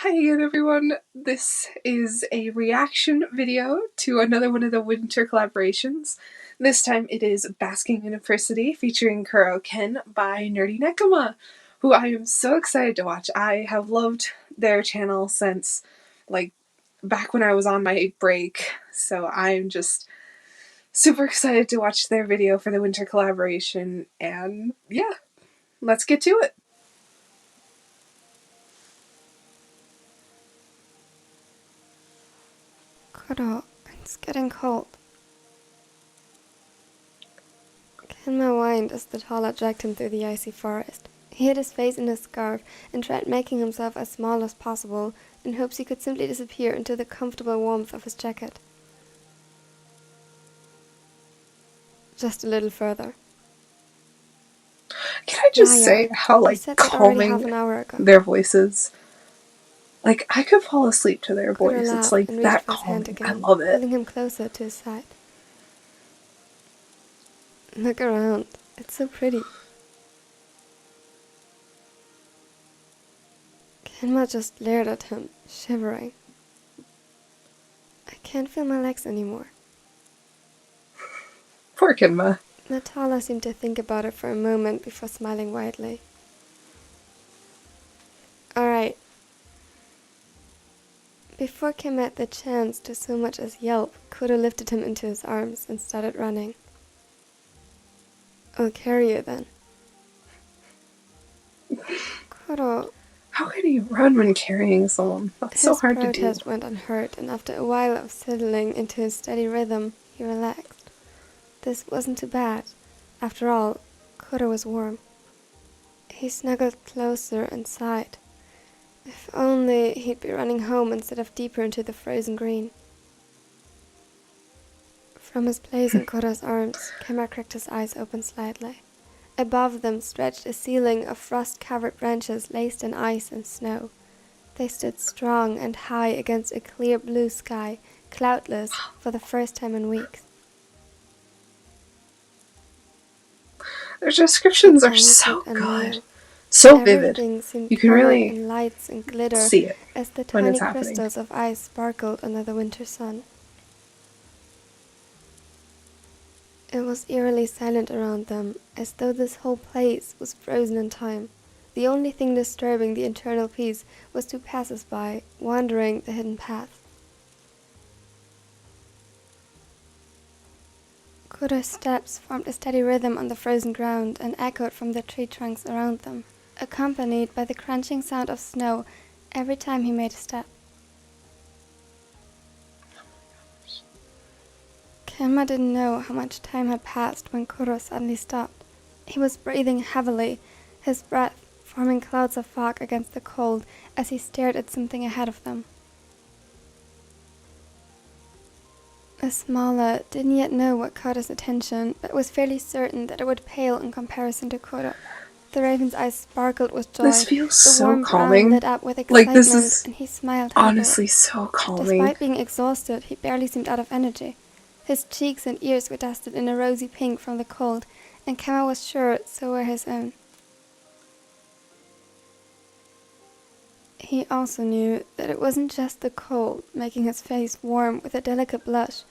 Hi again, everyone. This is a reaction video to another one of the winter collaborations. This time it is Basking in Apricity featuring Kuro Ken by Nerdy Nekoma, who I am so excited to watch. I have loved their channel since, back when I was on my break, so I'm just super excited to watch their video for the winter collaboration, and yeah, let's get to it. Kuro, it's getting cold. Kenma whined as the Tala dragged him through the icy forest. He hid his face in his scarf and tried making himself as small as possible in hopes he could simply disappear into the comfortable warmth of his jacket. Just a little further. Can I just say how calming their voices? I could fall asleep to their voice. It's that calming. I love it. Pulling him closer to his side. Look around. It's so pretty. Kenma just glared at him, shivering. I can't feel my legs anymore. Poor Kenma. Natala seemed to think about it for a moment before smiling widely. Alright. Before Kenma had the chance to so much as yelp, Kuro lifted him into his arms and started running. I'll carry you then. Kuro. How can you run when carrying someone? That's so hard to do. His protest went unheard, and after a while of settling into his steady rhythm, he relaxed. This wasn't too bad. After all, Kuro was warm. He snuggled closer and sighed. If only he'd be running home instead of deeper into the frozen green. From his place in Kuro's arms, Kenma cracked his eyes open slightly. Above them stretched a ceiling of frost-covered branches laced in ice and snow. They stood strong and high against a clear blue sky, cloudless for the first time in weeks. Their descriptions are so good, so vivid. You can really in lights and glitter see it as the when tiny it's happening. crystals of ice sparkled under the winter sun. It was eerily silent around them, as though this whole place was frozen in time. The only thing disturbing the internal peace was two passers-by, wandering the hidden path. Kuro's steps formed a steady rhythm on the frozen ground and echoed from the tree trunks around them, accompanied by the crunching sound of snow every time he made a step. Kenma didn't know how much time had passed when Kuro suddenly stopped. He was breathing heavily, his breath forming clouds of fog against the cold as he stared at something ahead of them. Asmala didn't yet know what caught his attention, but was fairly certain that it would pale in comparison to Kuro. The raven's eyes sparkled with joy. This feels the so warm calming. Brown lit up with excitement, this is and he smiled honestly happily. so calming. Despite being exhausted, he barely seemed out of energy. His cheeks and ears were dusted in a rosy pink from the cold, and Kenma was sure so were his own. He also knew that it wasn't just the cold making his face warm with a delicate blush,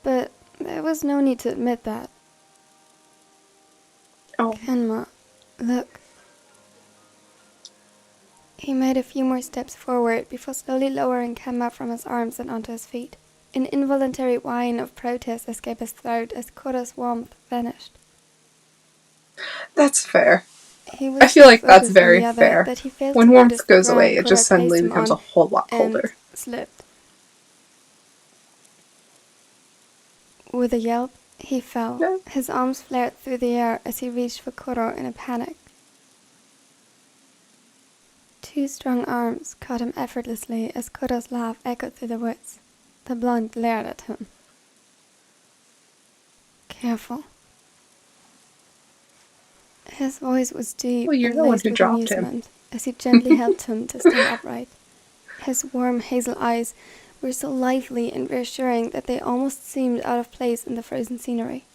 but there was no need to admit that. Oh. Kenma, look. He made a few more steps forward before slowly lowering Kenma from his arms and onto his feet. An involuntary whine of protest escaped his throat as Kuro's warmth vanished. That's fair. I feel like that's very fair. When warmth goes away, it just suddenly becomes a whole lot colder. Slipped. With a yelp, he fell. Yeah. His arms flared through the air as he reached for Kuro in a panic. Two strong arms caught him effortlessly as Kuro's laugh echoed through the woods. The blonde glared at him. Careful. His voice was deep Well, you're and the one laced who with dropped amusement him. as he gently helped him to stand upright. His warm hazel eyes were so lively and reassuring that they almost seemed out of place in the frozen scenery.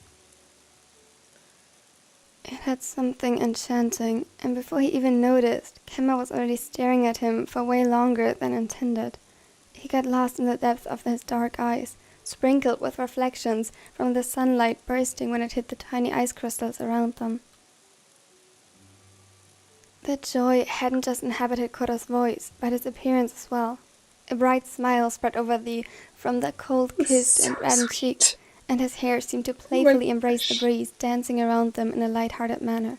It had something enchanting, and before he even noticed, Kemma was already staring at him for way longer than intended. He got lost in the depths of his dark eyes, sprinkled with reflections from the sunlight bursting when it hit the tiny ice crystals around them. The joy hadn't just inhabited Kuro's voice, but his appearance as well. A bright smile spread over from the cold-kissed and reddened cheeks, and his hair seemed to playfully embrace the breeze, dancing around them in a light-hearted manner.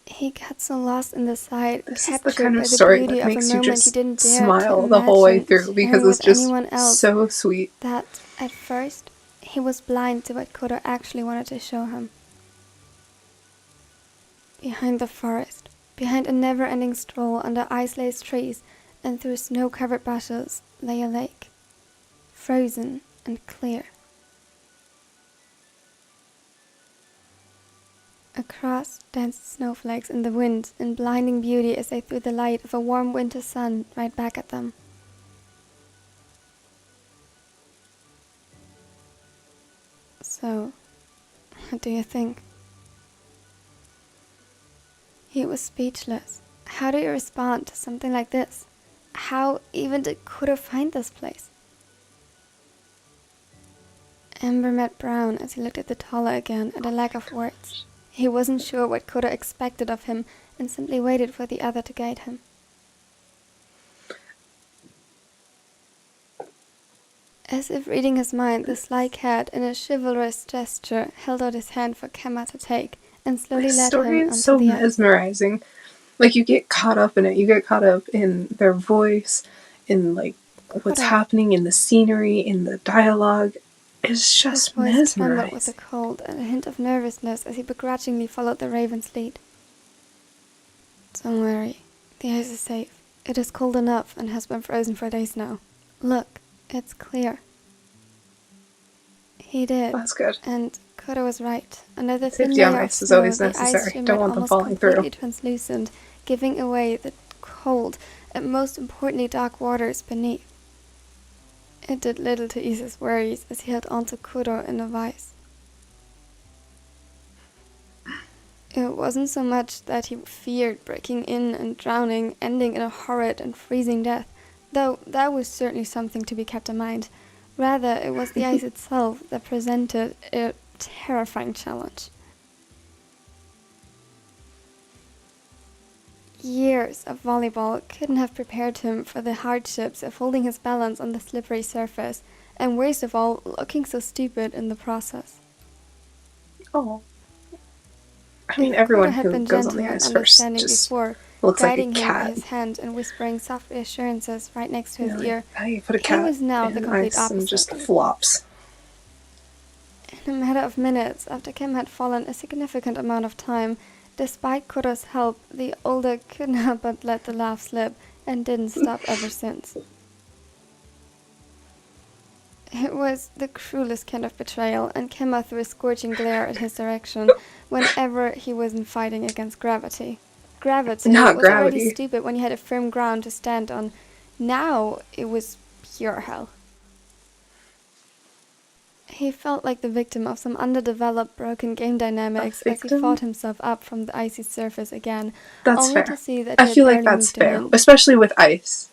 He got so lost in the sight, captured by the beauty of a moment he didn't dare to smile the whole way imagine through because sharing it's with just anyone else, so sweet. that at first he was blind to what Kuro actually wanted to show him. Behind the forest, behind a never-ending stroll under ice-laced trees and through snow-covered bushes, lay a lake, frozen and clear. Across danced snowflakes in the wind in blinding beauty as they threw the light of a warm winter sun right back at them. So, what do you think? He was speechless. How do you respond to something like this? How even did Kuro find this place? Amber met brown as he looked at the Tala again at a lack of words. He wasn't sure what Kuro expected of him and simply waited for the other to guide him. As if reading his mind, the sly cat, in a chivalrous gesture, held out his hand for Kemma to take and slowly led him onto So the ice. mesmerizing. Like, you get caught up in it. You get caught up in their voice, in like what's happening, in the scenery, in the dialogue. It's just mesmerizing. His voice trembled with the cold and a hint of nervousness as he begrudgingly followed the raven's lead. Don't worry, the ice is safe. It is cold enough and has been frozen for days now. Look, it's clear. He did. That's good. And Kuro was right. Under the thin layer of snow, is always necessary. Don't want them falling through. Completely translucent, giving away the cold and most importantly dark waters beneath. It did little to ease his worries as he held onto Kuro in a vice. It wasn't so much that he feared breaking in and drowning, ending in a horrid and freezing death, though that was certainly something to be kept in mind. Rather, it was the ice itself that presented a terrifying challenge. Years of volleyball couldn't have prepared him for the hardships of holding his balance on the slippery surface, and worst of all, looking so stupid in the process. Oh. I mean, everyone who goes on the ice first just looks like a cat. Guiding him by his hand and whispering soft reassurances right next to his ear. How you put a cat was now in the complete ice opposite. and just flops. In a matter of minutes, after Kim had fallen a significant amount of time, despite Kuro's help, the older could not but let the laugh slip and didn't stop ever since. It was the cruelest kind of betrayal, and Kemma threw a scorching glare at his direction whenever he wasn't fighting against gravity. Gravity was already stupid when he had a firm ground to stand on. Now it was pure hell. He felt like the victim of some underdeveloped, broken game dynamics as he fought himself up from the icy surface again. That's only fair. To see that I feel like that's fair, especially with ice.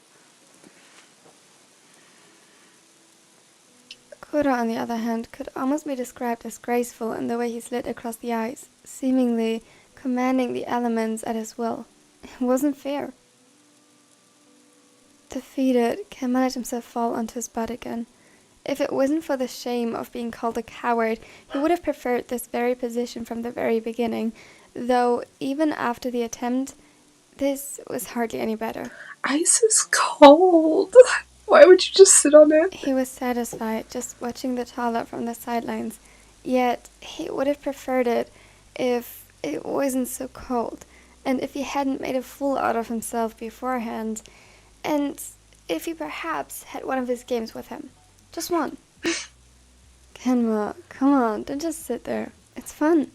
Kuro, on the other hand, could almost be described as graceful in the way he slid across the ice, seemingly commanding the elements at his will. It wasn't fair. Defeated, Kemma let himself fall onto his butt again. If it wasn't for the shame of being called a coward, he would have preferred this very position from the very beginning, though even after the attempt, this was hardly any better. Ice is cold. Why would you just sit on it? He was satisfied just watching the Tala from the sidelines, yet he would have preferred it if it wasn't so cold, and if he hadn't made a fool out of himself beforehand, and if he perhaps had one of his games with him. Just one. Kenma, come on, don't just sit there. It's fun.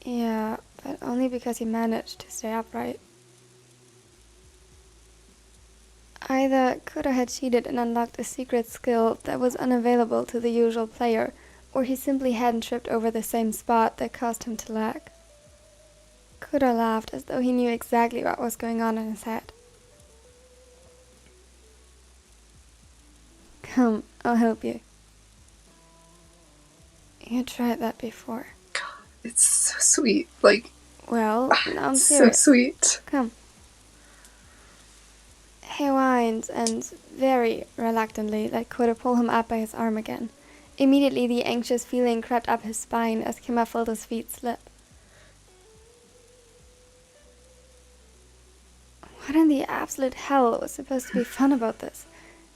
Yeah, but only because he managed to stay upright. Either Kuro had cheated and unlocked a secret skill that was unavailable to the usual player, or he simply hadn't tripped over the same spot that caused him to lag. Kuro laughed as though he knew exactly what was going on in his head. Come, I'll help you. You tried that before. God, it's so sweet. Like, well, now I'm serious. So sweet. Come. He whined and, very reluctantly, let Kuro pull him up by his arm again. Immediately the anxious feeling crept up his spine as Kima felt his feet slip. What in the absolute hell was supposed to be fun about this?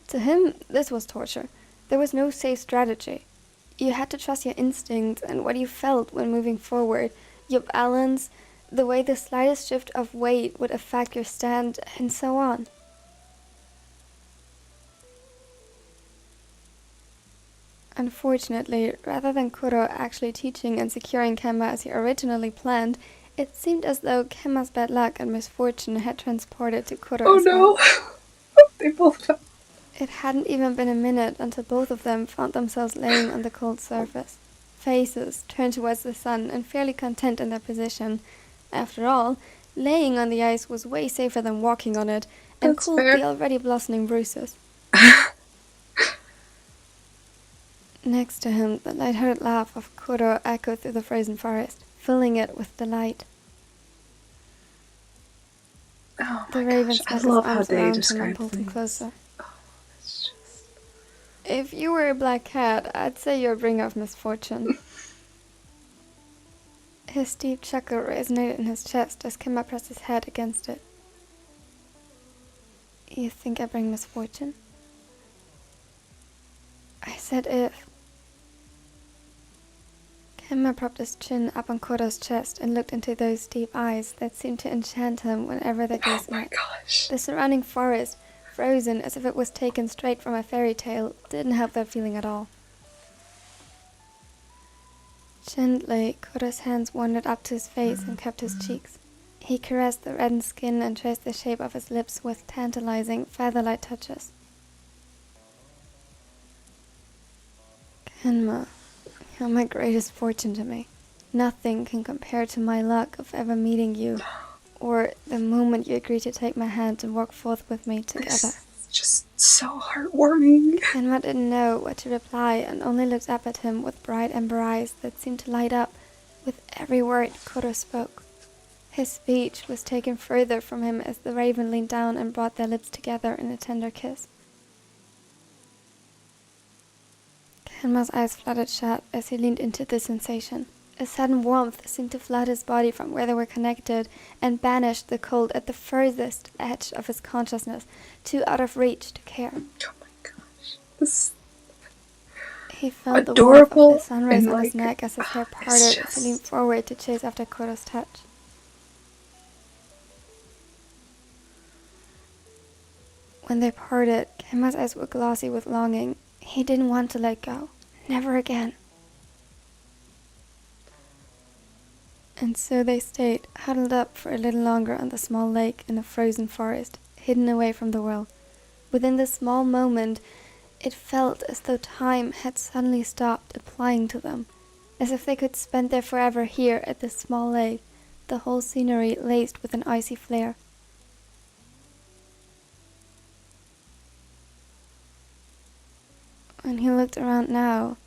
To him, this was torture. There was no safe strategy. You had to trust your instincts and what you felt when moving forward, your balance, the way the slightest shift of weight would affect your stand, and so on. Unfortunately, rather than Kuro actually teaching and securing Kemma as he originally planned, it seemed as though Kemma's bad luck and misfortune had transported to Kuro. Oh no! They both fell. It hadn't even been a minute until both of them found themselves laying on the cold surface, faces turned towards the sun and fairly content in their position. After all, laying on the ice was way safer than walking on it, and cooled the already blossoming bruises. Next to him, the light-hearted laugh of Kuro echoed through the frozen forest, filling it with delight. Oh the my raven gosh, I love how they describe pulled him closer. Oh, that's just... If you were a black cat, I'd say you're a bringer of misfortune. His deep chuckle resonated in his chest as Kimba pressed his head against it. You think I bring misfortune? I said if. Kimba propped his chin up on Kuro's chest and looked into those deep eyes that seemed to enchant him whenever they gaze met. Gosh. The surrounding forest, frozen as if it was taken straight from a fairy tale, didn't help that feeling at all. Gently, Kuro's hands wandered up to his face and cupped his cheeks. He caressed the reddened skin and traced the shape of his lips with tantalizing, feather-like touches. Kenma, you're my greatest fortune to me. Nothing can compare to my luck of ever meeting you, or the moment you agreed to take my hand and walk forth with me together. This is just so heartwarming. Kenma didn't know what to reply and only looked up at him with bright amber eyes that seemed to light up with every word Kuro spoke. His speech was taken further from him as the raven leaned down and brought their lips together in a tender kiss. Kenma's eyes fluttered shut as he leaned into the sensation. A sudden warmth seemed to flood his body from where they were connected and banished the cold at the furthest edge of his consciousness, too out of reach to care. Oh my gosh. This he felt adorable the warmth of the sunrays on his neck as his hair parted as he leaned forward to chase after Kuro's touch. When they parted, Kenma's eyes were glossy with longing. He didn't want to let go. Never again. And so they stayed, huddled up for a little longer on the small lake in a frozen forest, hidden away from the world. Within this small moment, it felt as though time had suddenly stopped applying to them, as if they could spend there forever here at this small lake, the whole scenery laced with an icy flare. When he looked around now,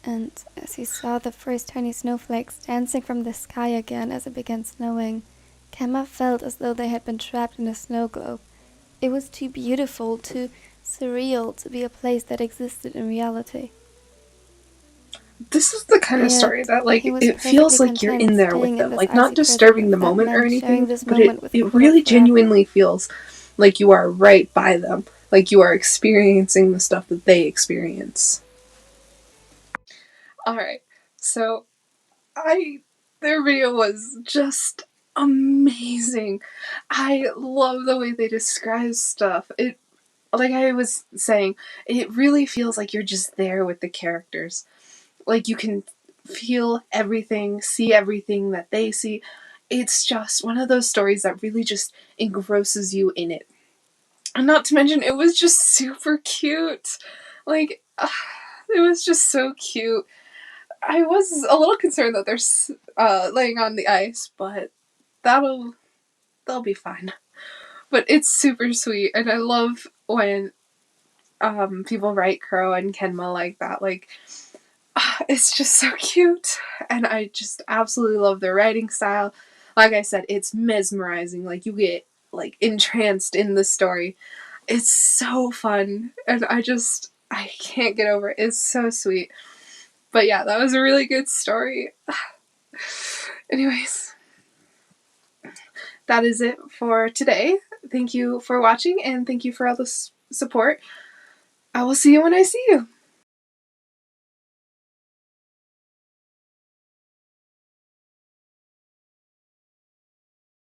and as he saw the first tiny snowflakes dancing from the sky again as it began snowing, Kenma felt as though they had been trapped in a snow globe. It was too beautiful, too surreal to be a place that existed in reality. This is the kind of story that, like, it feels like you're in there with them. Like, not disturbing the moment or anything, but it really genuinely feels like you are right by them. Like you are experiencing the stuff that they experience. Alright, so their video was just amazing. I love the way they describe stuff. It, like I was saying, it really feels like you're just there with the characters. Like you can feel everything, see everything that they see. It's just one of those stories that really just engrosses you in it. And not to mention, it was just super cute. Like, it was just so cute. I was a little concerned that they're laying on the ice, but they'll be fine. But it's super sweet, and I love when people write Kuro and Kenma like that. Like, it's just so cute, and I just absolutely love their writing style. Like I said, it's mesmerizing. Like, you get like entranced in the story. It's so fun, and I can't get over it. It's so sweet. But yeah, that was a really good story. Anyways, that is it for today. Thank you for watching, and thank you for all the support. I will see you when I see you.